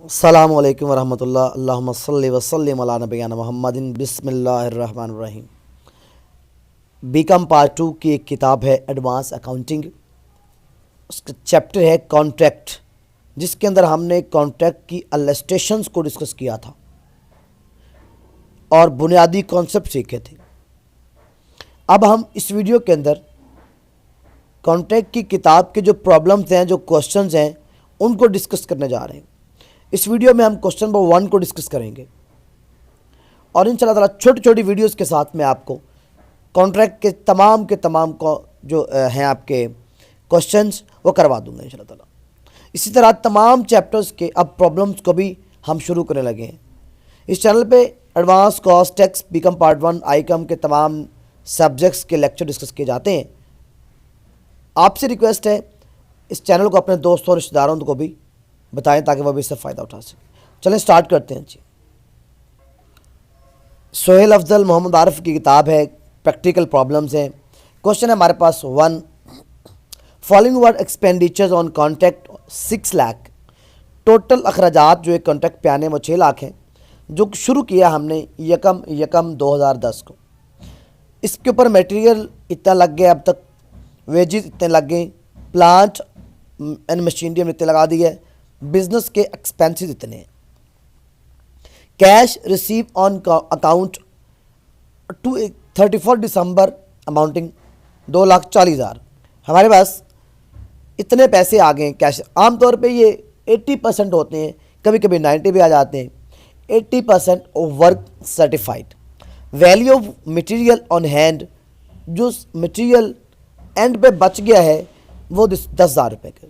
अस्सलामु अलैकुम वरहमतुल्लाह। अल्लाहुम्मा सल्लि व सल्लिम अला नबिय्यिना मुहम्मदिन। बिस्मिल्लाहिर्रहमानिर्रहीम। बीकॉम पार्ट 2 की एक किताब है एडवांस अकाउंटिंग। उसका चैप्टर है कॉन्ट्रैक्ट, जिसके अंदर हमने कॉन्ट्रैक्ट की अलिस्टेशंस को डिस्कस किया था और बुनियादी कॉन्सेप्ट सीखे थे। अब हम इस वीडियो के अंदर कॉन्ट्रैक्ट की किताब के जो प्रॉब्लम्स हैं, जो क्वेश्चंस हैं, उनको डिस्कस करने जा रहे हैं। इस वीडियो में हम क्वेश्चन नंबर 1 को डिस्कस करेंगे और इंशाल्लाह ताला छोटी छोटी वीडियोस के साथ में आपको कॉन्ट्रैक्ट के तमाम को जो हैं आपके क्वेश्चंस वो करवा दूंगा इंशाल्लाह ताला। इसी तरह तमाम चैप्टर्स के अब प्रॉब्लम्स को भी हम शुरू करने लगे हैं। इस चैनल पे advance cost tax BCom part 1 ICom के तमाम सब्जेक्ट्स के लेक्चर डिस्कस किए जाते हैं। आपसे रिक्वेस्ट है इस चैनल को अपने दोस्तों और रिश्तेदारों को भी बताएं ताकि वह भी इससे फ़ायदा उठा सकें। चलें स्टार्ट करते हैं जी। सोहेल अफजल मोहम्मद आरिफ की किताब है, प्रैक्टिकल प्रॉब्लम्स हैं। क्वेश्चन है हमारे पास 1, following were expenditures on contract 6 lakh. Total अखराजात जो एक कॉन्ट्रैक्ट पे आने वो 6 लाख हैं, जो शुरू किया हमने यकम 2010 को। इसके ऊपर मटेरियल इतना लग गया, अब तक वेजेस इतने लग गए, प्लांट एंड मशीनरी हमने इतने लगा दी है, बिजनेस के एक्सपेंसेस इतने हैं। Cash receive on account to 31 December amounting 2,40,000। हमारे पास इतने पैसे आ गए हैं कैश। आमतौर पे ये 80% होते हैं, कभी कभी 90 भी आ जाते हैं। 80% of work certified. Value of material on hand, जो मटेरियल एंड पे बच गया है वो 10,000 रुपये का।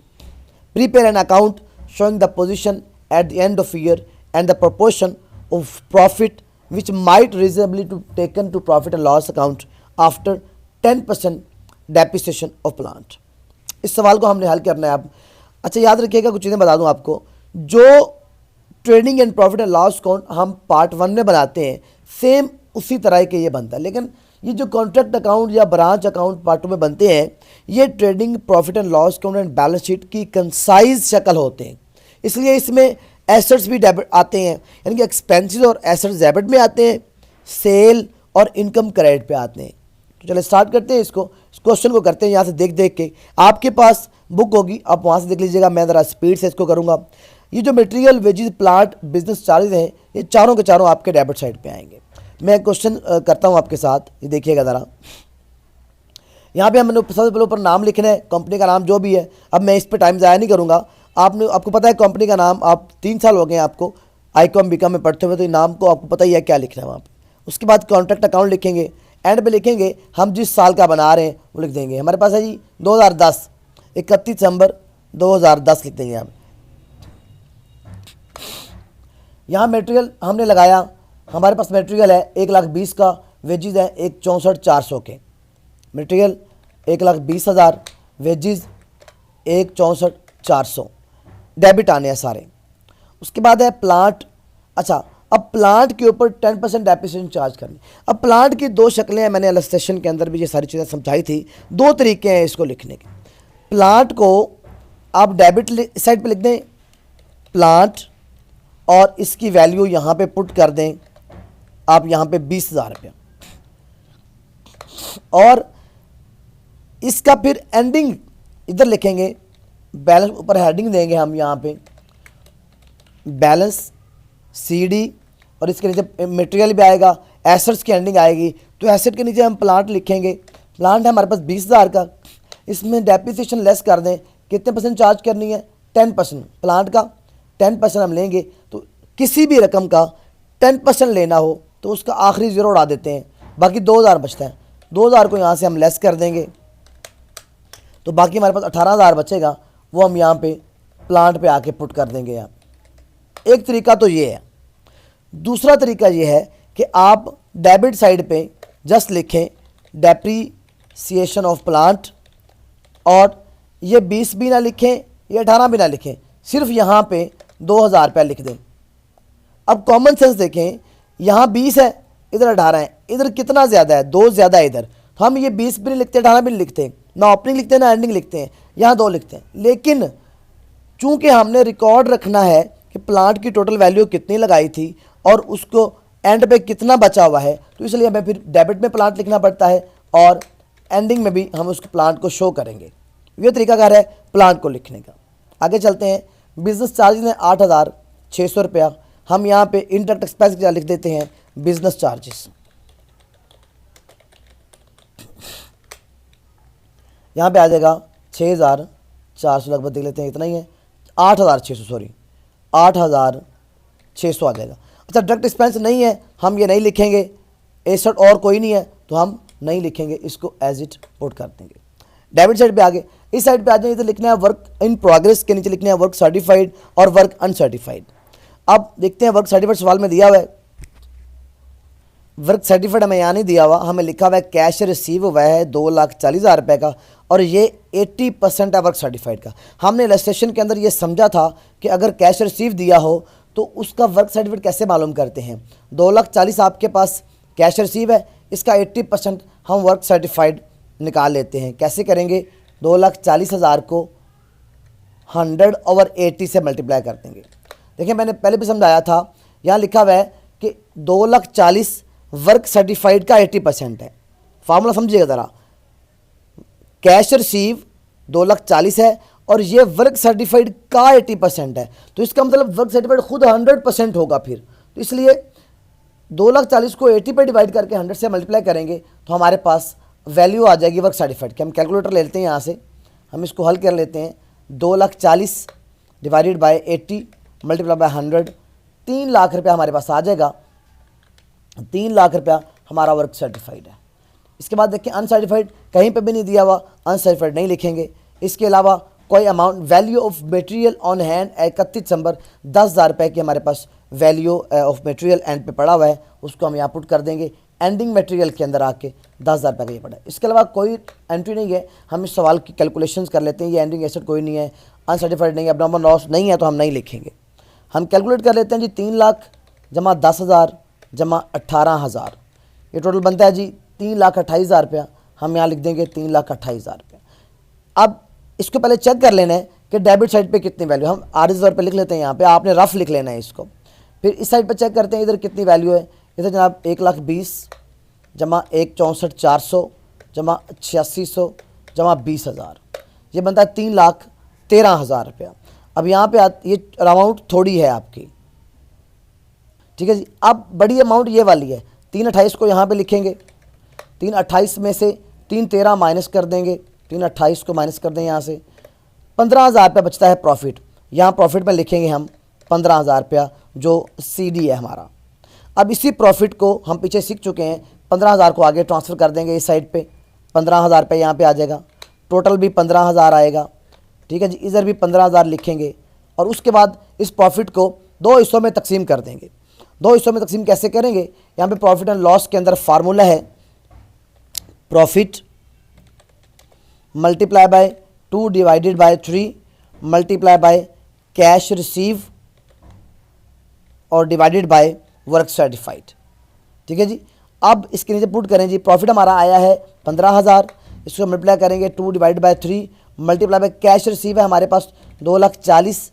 Prepare an account showing the position at the end of year and the proportion of profit which might reasonably to taken to profit and loss account after 10% depreciation of plant। इस सवाल को हमने हल करना है अब। अच्छा याद रखिएगा, कुछ चीज़ें बता दूं आपको। जो trading and profit and loss account हम पार्ट 1 में बनाते हैं, सेम उसी तरह के ये बनता है, लेकिन ये जो कॉन्ट्रैक्ट अकाउंट या ब्रांच अकाउंट पार्ट 2 में बनते हैं, ये trading profit and loss account and balance sheet की कंसाइज शक्ल होते हैं। इसलिए इसमें एसेट्स भी डेबिट आते हैं, यानी कि एक्सपेंसेस और एसेट्स डेबिट में आते हैं, सेल और इनकम क्रेडिट पे आते हैं। तो चलिए स्टार्ट करते हैं इसको, इस क्वेश्चन को करते हैं। यहाँ से देख देख के आपके पास बुक होगी, आप वहाँ से देख लीजिएगा। मैं ज़रा स्पीड से इसको करूँगा। ये जो material, wages, plant, business charges हैं, ये चारों के चारों आपके डेबिट साइड पे आएंगे। मैं क्वेश्चन करता हूँ आपके साथ, ये देखिएगा ज़रा। यहाँ पे हमने सबसे पहले ऊपर नाम लिखना है, कंपनी का नाम जो भी है। अब मैं इस पर टाइम ज़ाया नहीं करूँगा। आपको पता है कंपनी का नाम, आप 3 साल हो गए हैं आपको आईकॉम बीकॉम में पढ़ते हुए, तो नाम को आपको पता ही है क्या लिखना है वहाँ पे। उसके बाद कॉन्ट्रैक्ट अकाउंट लिखेंगे, एंड पे लिखेंगे हम जिस साल का बना रहे हैं वो लिख देंगे। हमारे पास है जी 2010, 31 दिसंबर 2010 लिख देंगे। यहाँ मटेरियल हमने लगाया, हमारे पास मटेरियल है 1,20,000 का, वेजेस है 1,64,400 के। मटेरियल 1,20,000, वेजेस 1,64,400, डेबिट आने हैं सारे। उसके बाद है प्लांट। अच्छा, अब प्लांट के ऊपर 10% डेप्रिसिएशन चार्ज करनी। अब प्लांट की 2 शक्लें हैं, मैंने इलस्ट्रेशन के अंदर भी ये सारी चीज़ें समझाई थी। 2 तरीके हैं इसको लिखने के। प्लांट को आप डेबिट साइड पे लिख दें प्लांट, और इसकी वैल्यू यहाँ पे पुट कर दें आप यहाँ पे 20,000 रुपया, और इसका फिर एंडिंग इधर लिखेंगे। बैलेंस ऊपर हेडिंग देंगे हम यहाँ पे बैलेंस CD, और इसके नीचे मटेरियल भी आएगा, एसेट्स की एंडिंग आएगी। तो एसेट के नीचे हम प्लांट लिखेंगे। प्लांट है हमारे पास 20,000 का, इसमें डेप्रिसिएशन लेस कर दें। कितने % चार्ज करनी है? 10%। प्लांट का 10% हम लेंगे, तो किसी भी रकम का 10% लेना हो तो उसका आखिरी ज़ीरो उड़ा देते हैं, बाकी 2,000 बचता है। 2,000 को यहाँ से हम लेस कर देंगे, तो बाकी हमारे पास 18,000 बचेगा, वो हम यहाँ पे प्लांट पे आके पुट कर देंगे। यहाँ एक तरीका तो ये है। दूसरा तरीका ये है कि आप डेबिट साइड पे जस्ट लिखें डेप्रीसिएशन ऑफ प्लांट, और ये 20 भी ना लिखें, ये 18 भी ना लिखें, सिर्फ यहाँ पे 2,000 रुपया लिख दें। अब कॉमन सेंस देखें, यहाँ 20 है, इधर 18 है, इधर कितना ज़्यादा है? 2 ज़्यादा है इधर। तो हम ये 20 भी नहीं लिखते, 18 भी नहीं लिखते, ना ओपनिंग लिखते हैं ना एंडिंग लिखते हैं, यहाँ 2 लिखते हैं। लेकिन चूंकि हमने रिकॉर्ड रखना है कि प्लांट की टोटल वैल्यू कितनी लगाई थी और उसको एंड पे कितना बचा हुआ है, तो इसलिए हमें फिर डेबिट में प्लांट लिखना पड़ता है और एंडिंग में भी हम उस प्लांट को शो करेंगे। ये तरीकाकार है प्लांट को लिखने का। आगे चलते हैं। बिजनेस चार्जेस हैं 8,600 रुपया। हम यहाँ पे इनडायरेक्ट एक्सपेंस क्या लिख देते हैं, बिजनेस चार्जेस। यहाँ पे आ जाएगा 6,400, लगभग देख लेते हैं, इतना ही है, 8,600, सॉरी 8,600 आ जाएगा। अच्छा, डायरेक्ट एक्सपेंस नहीं है, हम ये नहीं लिखेंगे, एसेट और कोई नहीं है तो हम नहीं लिखेंगे, इसको एज इट पुट कर देंगे। डेबिट साइड पे आगे, इस साइड पे आ जाए, इधर लिखना है वर्क इन प्रोग्रेस, के नीचे लिखना है वर्क सर्टिफाइड और वर्क अनसर्टिफाइड। अब देखते हैं वर्क सर्टिफाइड सवाल में दिया हुआ है, वर्क सर्टिफाइड हमें यहाँ नहीं दिया हुआ, हमें लिखा हुआ है कैश रिसीव हुआ है 2,40,000 रुपये का और ये 80% है वर्क सर्टिफाइड का। हमने इलस्ट्रेशन के अंदर ये समझा था कि अगर कैश रिसीव दिया हो तो उसका वर्क सर्टिफिकेट कैसे मालूम करते हैं। 2,40,000 आपके पास कैश रिसीव है, इसका 80% हम वर्क सर्टिफाइड निकाल लेते हैं। कैसे करेंगे, 2,40,000 को 100/80 से मल्टीप्लाई कर देंगे। देखिए मैंने पहले भी समझाया था, यहाँ लिखा हुआ है कि 2,40,000 वर्क सर्टिफाइड का 80% है। फार्मूला समझिएगा ज़रा, कैश रिसीव 2,40,000 है और ये वर्क सर्टिफाइड का 80% है, तो इसका मतलब वर्क सर्टिफाइड खुद 100% होगा फिर। तो इसलिए 2,40,000 को 80 पे डिवाइड करके 100 से मल्टीप्लाई करेंगे तो हमारे पास वैल्यू आ जाएगी वर्क सर्टिफाइड की। हम कैलकुलेटर ले लेते हैं, यहाँ से हम इसको हल कर लेते हैं। 2,40,000 divided by 80 multiply by 100, 3 lakh रुपया हमारे पास आ जाएगा। 3 लाख रुपया हमारा वर्क सर्टिफाइड है। इसके बाद देखिए अनसर्टिफाइड कहीं पे भी नहीं दिया हुआ, अनसर्टिफाइड नहीं लिखेंगे। इसके अलावा कोई amount, value of material on hand 31 दिसंबर 10,000 रुपये की हमारे पास वैल्यू ऑफ मटेरियल एंड पे पड़ा हुआ है, उसको हम यहाँ पुट कर देंगे। एंडिंग मटेरियल के अंदर आके 10,000 रुपये का ये पड़ा है। इसके अलावा कोई एंट्री नहीं है, हम इस सवाल की कैलकुलेशंस कर लेते हैं। ये एंडिंग एसेट कोई नहीं है, अनसर्टिफाइड नहीं है, abnormal लॉस नहीं है, तो हम नहीं लिखेंगे। हम कैलकुलेट कर लेते हैं जी, 3 लाख जमा 10,000 जमा 18,000, ये टोटल बनता है जी 3,28,000 रुपया। हम यहाँ लिख देंगे 3,28,000 रुपया। अब इसको पहले चेक कर लेना है कि डेबिट साइड पे कितनी वैल्यू, हम ₹8,000 पे लिख लेते हैं यहाँ पे, आपने रफ लिख लेना है इसको। फिर इस साइड पे चेक करते हैं इधर कितनी वैल्यू है। इधर जनाब 1,20,000 जमा 1,64,400 जमा 8,600 जमा 20,000, ये बनता है 3,13,000 रुपया। अब यहाँ पे ये अमाउंट थोड़ी है आपकी, ठीक है जी। अब बड़ी अमाउंट ये वाली है, 3,28,000 को यहाँ पे लिखेंगे। 3,28,000 में से 3,13,000 माइनस कर देंगे, 3,28,000 को माइनस कर दें यहाँ से, 15,000 रुपया बचता है प्रॉफिट। यहाँ प्रॉफिट में लिखेंगे हम 15,000 रुपया जो CD है हमारा। अब इसी प्रॉफिट को हम पीछे सीख चुके हैं, 15,000 को आगे ट्रांसफ़र कर देंगे इस साइड पे, 15,000 रुपये यहाँ पे आ जाएगा, टोटल भी 15,000 आएगा, ठीक है जी। इधर भी 15,000 लिखेंगे और उसके बाद इस प्रॉफिट को 2 हिस्सों में तकसीम कर देंगे। 2 हिस्सों में तकसीम कैसे करेंगे, यहाँ पे प्रॉफिट एंड लॉस के अंदर फार्मूला है profit multiply by 2 divided by 3 multiply by cash receive और डिवाइडेड बाय वर्क सर्टिफाइड, ठीक है जी। अब इसके नीचे पुट करें जी, प्रॉफिट हमारा आया है 15,000, इसको मल्टीप्लाई करेंगे 2 divide by 3 multiply by cash receive है हमारे पास 2,40,000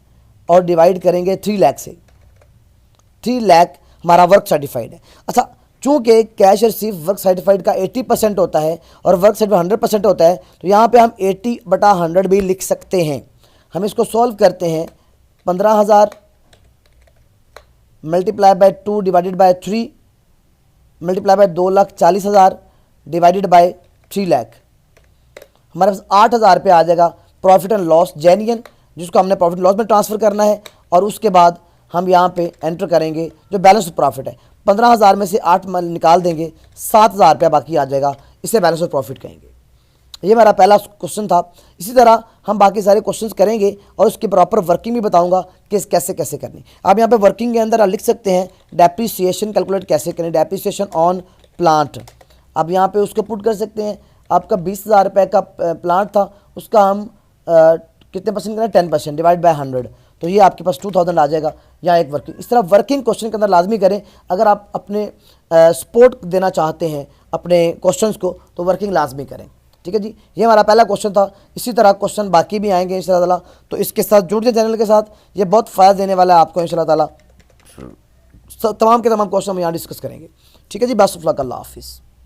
और डिवाइड करेंगे 3 लाख से। 3 लाख हमारा वर्क सर्टिफाइड है। अच्छा, चूँकि कैश रिसीव वर्क सर्टिफाइड का 80% होता है और वर्क सर्टिफाइड 100% होता है, तो यहाँ पे हम 80/100 भी लिख सकते हैं। हम इसको सॉल्व करते हैं, 15,000 multiply by 2 divided by 3 multiply by 2,40,000 divided by 3 lakh, हमारे पास 8,000 रुपये आ जाएगा प्रॉफिट एंड लॉस जेन्युइन, जिसको हमने प्रॉफिट लॉस में ट्रांसफ़र करना है। और उसके बाद हम यहाँ पे एंटर करेंगे जो बैलेंस ऑफ प्रॉफिट है, 15,000 में से 8 निकाल देंगे, 7,000 रुपया बाकी आ जाएगा, इसे बैलेंस ऑफ प्रॉफिट कहेंगे। ये मेरा पहला क्वेश्चन था। इसी तरह हम बाकी सारे क्वेश्चंस करेंगे और उसकी प्रॉपर वर्किंग भी बताऊंगा कि कैसे कैसे करनी। आप यहाँ पे वर्किंग के अंदर लिख सकते हैं डेप्रिसिएशन कैलकुलेट कैसे करें, डेप्रिसिएशन ऑन प्लांट। अब यहाँ पे उसको पुट कर सकते हैं, आपका 20,000 रुपये का प्लांट था, उसका हम कितने परसेंट करें, 10% डिवाइड बाय 100, तो ये आपके पास 2,000 आ जाएगा। यहाँ एक वर्किंग, इस तरह वर्किंग क्वेश्चन के अंदर लाजमी करें। अगर आप अपने सपोर्ट देना चाहते हैं अपने क्वेश्चंस को, तो वर्किंग लाजमी करें। ठीक है जी, ये हमारा पहला क्वेश्चन था। इसी तरह क्वेश्चन बाकी भी आएंगे इंशाल्लाह ताला, तो इसके साथ जुड़ जाए चैनल के साथ, ये बहुत फ़ायदा देने वाला है आपको इंशाल्लाह ताला। तमाम के तमाम क्वेश्चन हम यहाँ डिस्कस करेंगे। ठीक है जी, बेस्ट ऑफ लक, अल्लाह हाफिज़।